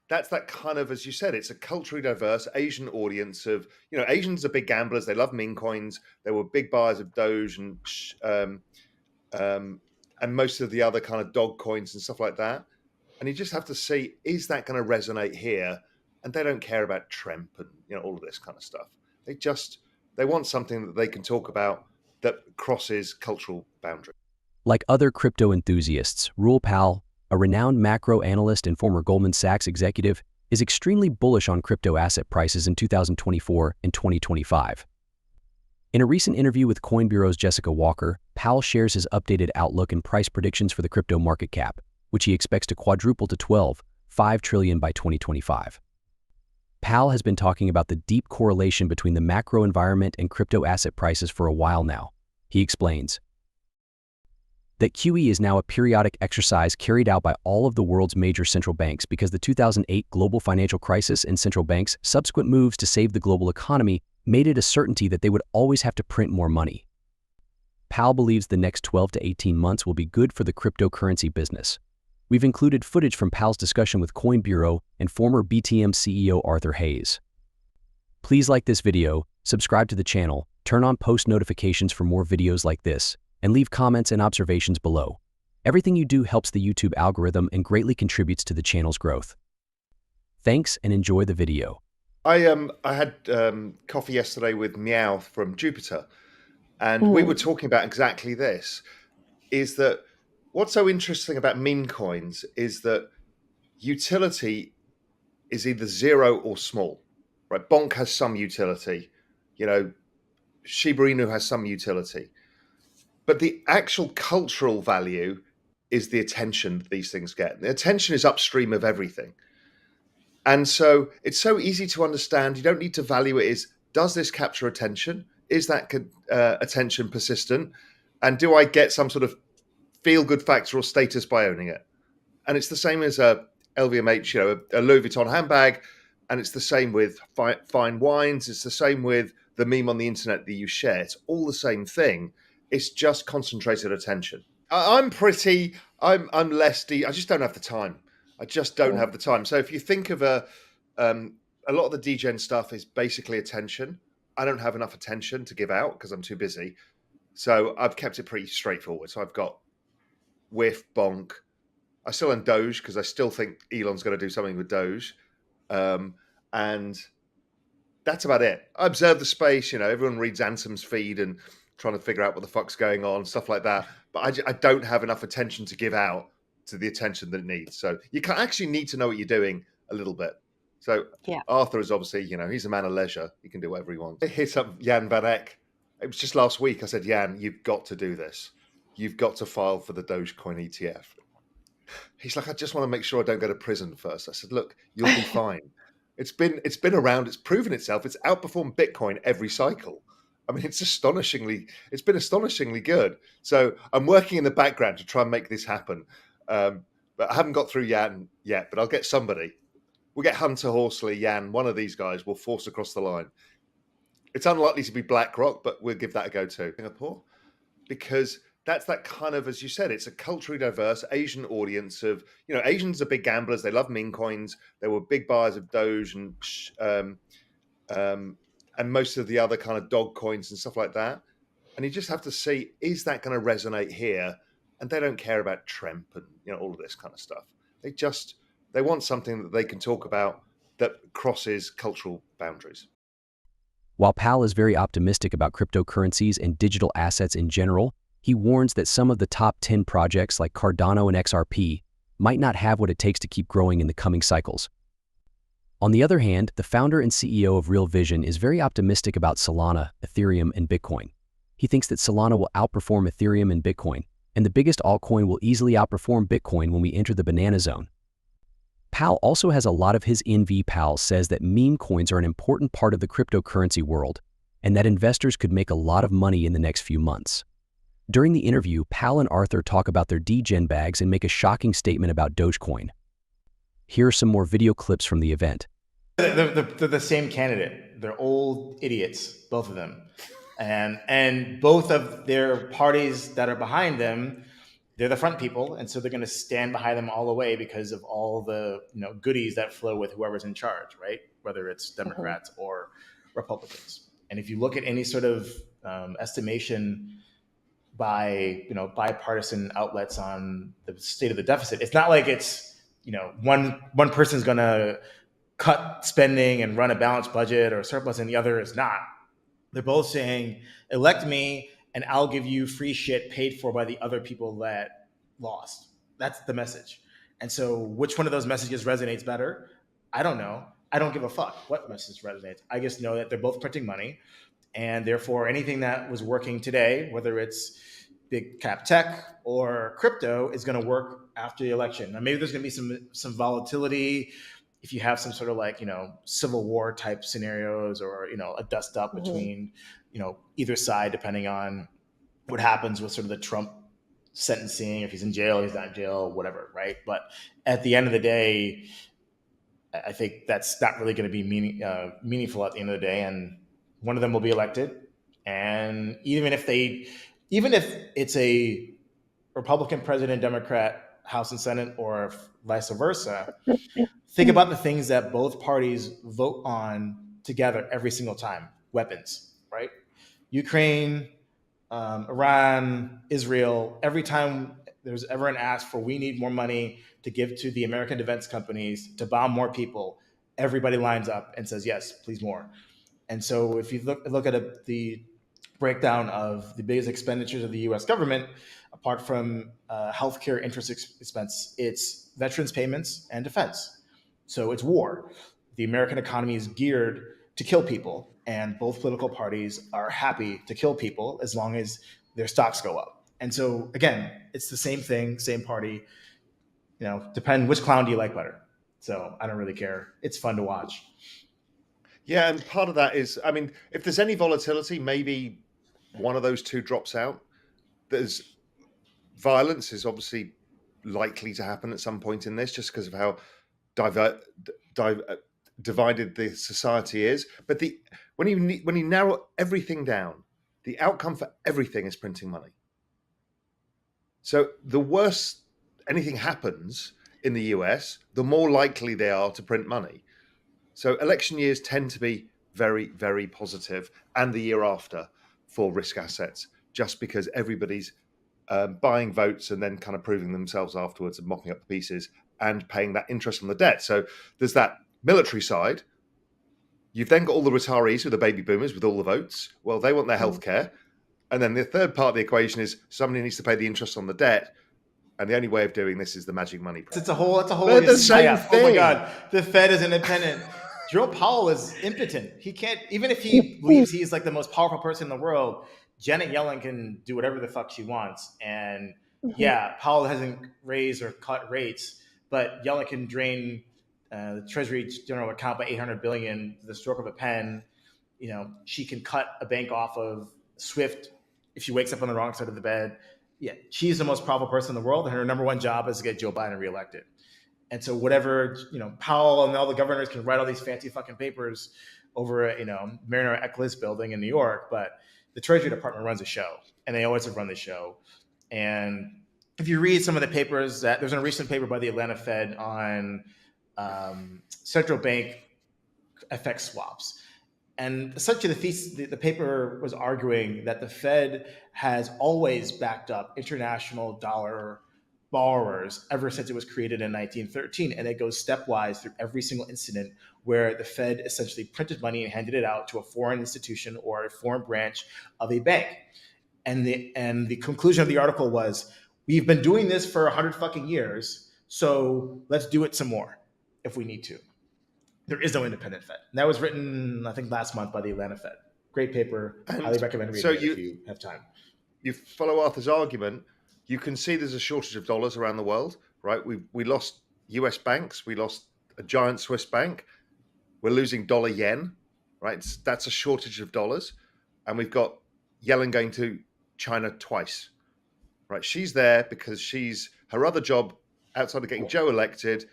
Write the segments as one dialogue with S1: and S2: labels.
S1: that's that kind of, as you said, it's a culturally diverse Asian audience of, Asians are big gamblers. They love meme coins. They were big buyers of Doge um, and most of the other kind of dog coins and stuff like that. And you just have to see, is that going to resonate here? And they don't care about Trump and all of this kind of stuff. They want something that they can talk about that crosses cultural boundaries.
S2: Like other crypto enthusiasts, Raoul Pal, a renowned macro analyst and former Goldman Sachs executive, is extremely bullish on crypto asset prices in 2024 and 2025. In a recent interview with Coin Bureau's Jessica Walker, Pal shares his updated outlook and price predictions for the crypto market cap, which he expects to quadruple to $12.5 trillion by 2025. Pal has been talking about the deep correlation between the macro environment and crypto asset prices for a while now. He explains that QE is now a periodic exercise carried out by all of the world's major central banks because the 2008 global financial crisis and central banks' subsequent moves to save the global economy made it a certainty that they would always have to print more money. Pal believes the next 12 to 18 months will be good for the cryptocurrency business. We've included footage from Pal's discussion with Coin Bureau and former BTM CEO Arthur Hayes. Please like this video, subscribe to the channel, turn on post notifications for more videos like this, and leave comments and observations below. Everything you do helps the YouTube algorithm and greatly contributes to the channel's growth. Thanks and enjoy the video.
S1: I had coffee yesterday with Meow from Jupiter, and we were talking about exactly this. Is that what's so interesting about meme coins is that utility is either zero or small, right? Bonk has some utility, Shiba Inu has some utility, but the actual cultural value is the attention that these things get. The attention is upstream of everything. And so it's so easy to understand. You don't need to value it as, does this capture attention? Is that attention persistent? And do I get some sort of feel-good factor or status by owning it? And it's the same as a LVMH, a Louis Vuitton handbag. And it's the same with fine wines. It's the same with the meme on the internet that you share. It's all the same thing. It's just concentrated attention. I'm less I just don't have the time. I just don't have the time. So if you think of a lot of the Degen stuff is basically attention. I don't have enough attention to give out because I'm too busy. So I've kept it pretty straightforward. So I've got Whiff, Bonk. I still own Doge because I still think Elon's going to do something with Doge. And that's about it. I observe the space. Everyone reads Ansem's feed and trying to figure out what the fuck's going on, stuff like that. But I don't have enough attention to give out to the attention that it needs. So you can actually need to know what you're doing a little bit. So yeah. Arthur is obviously, he's a man of leisure. He can do whatever he wants. I hit up Jan Van Eck. It was just last week. I said, Jan, you've got to do this. You've got to file for the Dogecoin ETF. He's like, I just want to make sure I don't go to prison first. I said, look, you'll be fine. It's been around. It's proven itself. It's outperformed Bitcoin every cycle. I mean, it's been astonishingly good. So I'm working in the background to try and make this happen. But I haven't got through Jan yet, but I'll get somebody. We'll get Hunter Horsley, Jan, one of these guys will force across the line. It's unlikely to be BlackRock, but we'll give that a go too. Singapore, because that's that kind of, as you said, it's a culturally diverse Asian audience of, Asians are big gamblers. They love meme coins. They were big buyers of Doge and most of the other kind of dog coins and stuff like that. And you just have to see, is that going to resonate here? And they don't care about Trump and all of this kind of stuff. They want something that they can talk about that crosses cultural boundaries.
S2: While Pal is very optimistic about cryptocurrencies and digital assets in general, he warns that some of the top 10 projects like Cardano and XRP might not have what it takes to keep growing in the coming cycles. On the other hand, the founder and CEO of Real Vision is very optimistic about Solana, Ethereum, and Bitcoin. He thinks that Solana will outperform Ethereum and Bitcoin, and the biggest altcoin will easily outperform Bitcoin when we enter the banana zone. Pal also has a lot of his NV pals says that meme coins are an important part of the cryptocurrency world, and that investors could make a lot of money in the next few months. During the interview, Pal and Arthur talk about their Degen bags and make a shocking statement about Dogecoin. Here are some more video clips from the event.
S3: They're the same candidate. They're old idiots, both of them. And both of their parties that are behind them they're the front people, and so they're going to stand behind them all the way because of all the goodies that flow with whoever's in charge, right? Whether it's Democrats or Republicans. And if you look at any sort of estimation by bipartisan outlets on the state of the deficit, it's not like it's one person's going to cut spending and run a balanced budget or surplus and the other is not. They're both saying, elect me and I'll give you free shit paid for by the other people that lost. That's the message. And so which one of those messages resonates better? I don't know. I don't give a fuck what message resonates. I just know that they're both printing money, and therefore anything that was working today, whether it's big cap tech or crypto, is going to work after the election. Now maybe there's going to be some volatility if you have some sort of civil war type scenarios, or a dust up between either side, depending on what happens with sort of the Trump sentencing, if he's in jail, he's not in jail, whatever, right? But at the end of the day, I think that's not really going to be meaningful at the end of the day, and one of them will be elected. And even if it's a Republican president, Democrat House and Senate, or vice versa, think about the things that both parties vote on together every single time. Weapons, right? Ukraine, Iran, Israel. Every time there's ever an ask for, we need more money to give to the American defense companies to bomb more people, everybody lines up and says, yes, please more. And so if you look at the breakdown of the biggest expenditures of the U.S. government, apart from healthcare interest expense, it's veterans payments and defense. So it's war. The American economy is geared to kill people, and both political parties are happy to kill people as long as their stocks go up. And so again, it's the same thing, same party. Depend which clown do you like better. So I don't really care. It's fun to watch.
S1: Yeah, and part of that is, I mean, if there's any volatility, maybe one of those two drops out. There's violence is obviously likely to happen at some point in this, just because of how divided the society is. But when you narrow everything down, the outcome for everything is printing money. So the worse anything happens in the US, the more likely they are to print money. So election years tend to be very, very positive, and the year after for risk assets, just because everybody's buying votes and then kind of proving themselves afterwards and mopping up the pieces and paying that interest on the debt. So there's that military side. You've then got all the retirees with the baby boomers with all the votes. Well, they want their healthcare. And then the third part of the equation is somebody needs to pay the interest on the debt. And the only way of doing this is the magic money price.
S3: It's a whole.
S1: They're the same thing.
S3: Oh my God, the Fed is independent. Jerome Powell is impotent. He can't, even if he believes he's like the most powerful person in the world, Janet Yellen can do whatever the fuck she wants. And yeah, Powell hasn't raised or cut rates, but Yellen can drain the Treasury general account by $800 billion with the stroke of a pen. She can cut a bank off of SWIFT if she wakes up on the wrong side of the bed. Yeah, she's the most powerful person in the world, and her number one job is to get Joe Biden reelected. And so whatever, Powell and all the governors can write all these fancy fucking papers over at, Mariner Eccles building in New York, but the Treasury Department runs a show, and they always have run the show. And if you read some of the papers, there's a recent paper by the Atlanta Fed on central bank FX swaps. And essentially the paper was arguing that the Fed has always backed up international dollar borrowers ever since it was created in 1913. And it goes stepwise through every single incident where the Fed essentially printed money and handed it out to a foreign institution or a foreign branch of a bank. And the conclusion of the article was, we've been doing this for 100 fucking years, so let's do it some more if we need to. There is no independent Fed. And that was written, I think, last month by the Atlanta Fed. Great paper. Highly recommend reading it if you have time.
S1: You follow Arthur's argument, you can see there's a shortage of dollars around the world, right? We lost US banks. We lost a giant Swiss bank. We're losing dollar yen, right? That's a shortage of dollars. And we've got Yellen going to China twice, right? She's there because her other job outside of getting Joe elected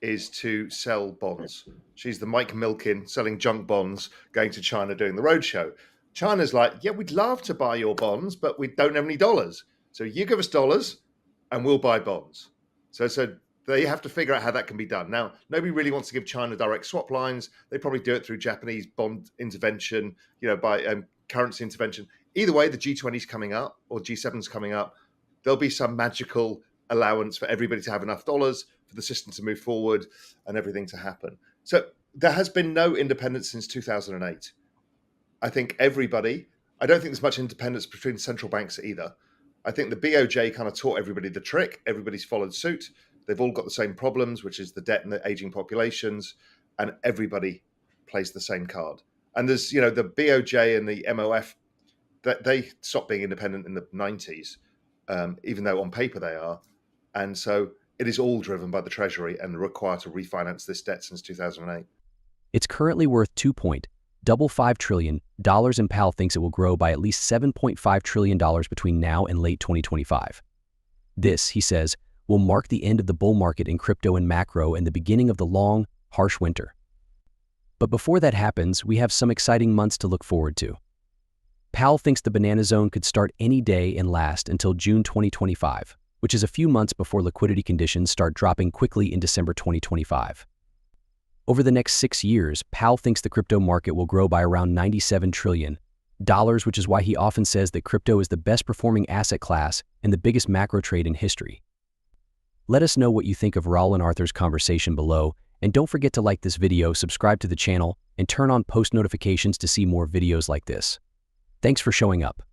S1: is to sell bonds. She's the Mike Milken selling junk bonds, going to China doing the roadshow. China's like, yeah, we'd love to buy your bonds, but we don't have any dollars. So you give us dollars and we'll buy bonds. So they have to figure out how that can be done. Now, nobody really wants to give China direct swap lines. They probably do it through Japanese bond intervention, by currency intervention. Either way, the G20 is coming up or G7 is coming up. There'll be some magical allowance for everybody to have enough dollars for the system to move forward and everything to happen. So there has been no independence since 2008. I think I don't think there's much independence between central banks either. I think the BOJ kind of taught everybody the trick. Everybody's followed suit. They've all got the same problems, which is the debt and the aging populations, and everybody plays the same card. And there's, the BOJ and the MOF, that they stopped being independent in the 90s, even though on paper they are. And so it is all driven by the Treasury and required to refinance this debt since 2008.
S2: It's currently worth $2.55 trillion, and Pal thinks it will grow by at least $7.5 trillion between now and late 2025. This, he says, will mark the end of the bull market in crypto and macro and the beginning of the long, harsh winter. But before that happens, we have some exciting months to look forward to. Pal thinks the banana zone could start any day and last until June 2025, which is a few months before liquidity conditions start dropping quickly in December 2025. Over the next 6 years, Pal thinks the crypto market will grow by around $97 trillion, which is why he often says that crypto is the best performing asset class and the biggest macro trade in history. Let us know what you think of Raoul and Arthur's conversation below, and don't forget to like this video, subscribe to the channel, and turn on post notifications to see more videos like this. Thanks for showing up.